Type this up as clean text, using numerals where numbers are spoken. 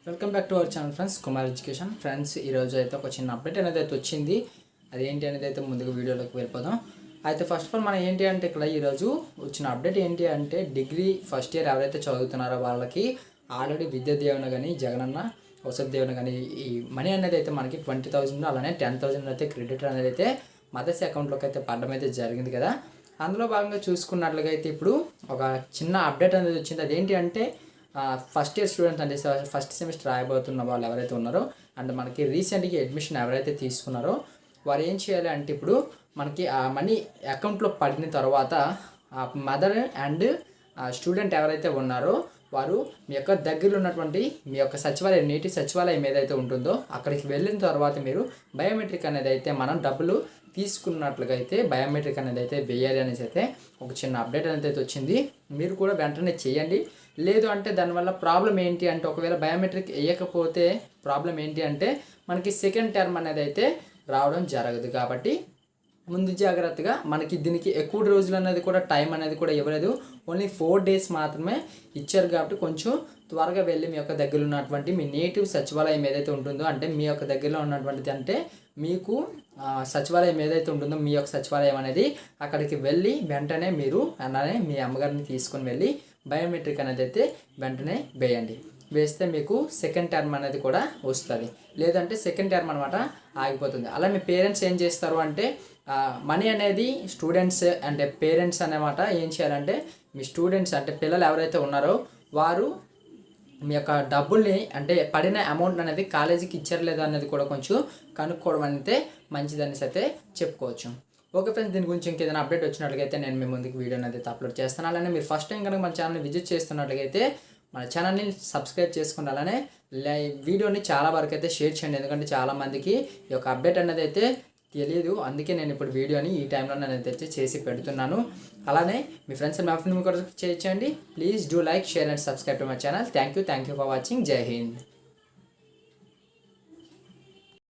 Welcome back to our channel friends, Kumar education. Friends, ఈరోజు అయితే ఒక చిన్న అప్డేట్ అనేది అయితే వచ్చింది. అదేంటి అనేది అయితే ముందుగా వీడియోలోకి వెళ్ళిపోదాం. అయితే ఫస్ట్ ఆఫ్ ఆల్ మనం ఏంటి అంటే ఇక్కడ ఈరోజు వచ్చిన అప్డేట్ ఏంటి అంటే డిగ్రీ ఫస్ట్ ఇయర్ ఎవరైతే చదువుతున్నారో వాళ్ళకి ఆల్రెడీ విద్యా దీవెన కానీ జగనన్న వసతి దీవెన కానీ ఈ మనీ అనేది అయితే మనకి 20,000 అలానే 10,000 అయితే క్రెడిట్ అనేది అయితే మదర్స్ అకౌంట్లోకి అయితే పడడం అయితే జరిగింది కదా. అందులో భాగంగా చూసుకున్నట్లుగా అయితే ఇప్పుడు ఒక చిన్న అప్డేట్ అనేది వచ్చింది. అదేంటి అంటే ఫస్ట్ ఇయర్ స్టూడెంట్స్ అంటే ఫస్ట్ సెమిస్టర్ రాయబోతున్న వాళ్ళు ఎవరైతే ఉన్నారో అండ్ మనకి రీసెంట్గా అడ్మిషన్ ఎవరైతే తీసుకున్నారో వారు ఏం చేయాలి అంటే ఇప్పుడు మనకి ఆ మనీ అకౌంట్లో పడిన తర్వాత మదర్ అండ్ స్టూడెంట్ ఎవరైతే ఉన్నారో వారు మీ యొక్క దగ్గరలో ఉన్నటువంటి మీ యొక్క సచివాలయం నేటి సచివాలయం ఏదైతే ఉంటుందో అక్కడికి వెళ్ళిన తర్వాత మీరు బయోమెట్రిక్ అనేది అయితే మనం డబ్బులు తీసుకున్నట్లుగా అయితే బయోమెట్రిక్ అనేది అయితే వేయాలి అనేసి అయితే ఒక చిన్న అప్డేట్ అనేది అయితే వచ్చింది. మీరు కూడా వెంటనే చేయండి. లేదు అంటే దానివల్ల ప్రాబ్లం ఏంటి అంటే ఒకవేళ బయోమెట్రిక్ వేయకపోతే ప్రాబ్లం ఏంటి అంటే మనకి సెకండ్ టర్మ్ అనేది అయితే రావడం జరగదు. కాబట్టి ముందు జాగ్రత్తగా మనకి దీనికి ఎక్కువ రోజులు అనేది కూడా టైం అనేది కూడా ఇవ్వలేదు, ఓన్లీ 4 days మాత్రమే ఇచ్చారు. కాబట్టి కొంచెం త్వరగా వెళ్ళి మీ యొక్క దగ్గర ఉన్నటువంటి మీ నేటివ్ సచివాలయం ఏదైతే ఉంటుందో అంటే మీ యొక్క దగ్గరలో ఉన్నటువంటిది అంటే మీకు సచివాలయం ఏదైతే ఉంటుందో మీ యొక్క సచివాలయం అనేది అక్కడికి వెళ్ళి వెంటనే మీరు అలానే మీ అమ్మగారిని తీసుకొని వెళ్ళి బయోమెట్రిక్ అనేది అయితే వెంటనే వేయండి. వేస్తే మీకు సెకండ్ టర్మ్ అనేది కూడా వస్తుంది, లేదంటే సెకండ్ టర్మ్ అనమాట ఆగిపోతుంది. అలా మీ పేరెంట్స్ ఏం చేస్తారు అంటే మనీ అనేది స్టూడెంట్స్ అంటే పేరెంట్స్ అన్నమాట ఏం చేయాలంటే మీ స్టూడెంట్స్ అంటే పిల్లలు ఎవరైతే ఉన్నారో వారు మీ యొక్క డబ్బుల్ని అంటే పడిన అమౌంట్ అనేది కాలేజీకి ఇచ్చారు లేదా అనేది కూడా కొంచెం కనుక్కోవడం అయితే మంచిదనేసి అయితే చెప్పుకోవచ్చు. ఓకే ఫ్రెండ్స్, దీని గురించి ఇంకేదైనా అప్డేట్ వచ్చినట్లయితే నేను మీ ముందుకు వీడియో అనేది అప్లోడ్ చేస్తాను. అలానే మీరు ఫస్ట్ టైం కనుక మన ఛానల్ని విజిట్ చేస్తున్నట్లయితే మన ఛానల్ని సబ్స్క్రైబ్ చేసుకుని అలానే వీడియోని చాలా వరకు అయితే షేర్ చేయండి. ఎందుకంటే చాలామందికి ఈ యొక్క అప్డేట్ అనేది అయితే తెలియదు. అందుకే నేను ఇప్పుడు వీడియోని ఈ టైంలో నేను అయితే చేసి పెడుతున్నాను. అలానే మీ ఫ్రెండ్స్ అండ్ ఫ్యామిలీ కూడా చేయండి. Please do like, share and subscribe to my channel. Thank you for watching. జై హింద్.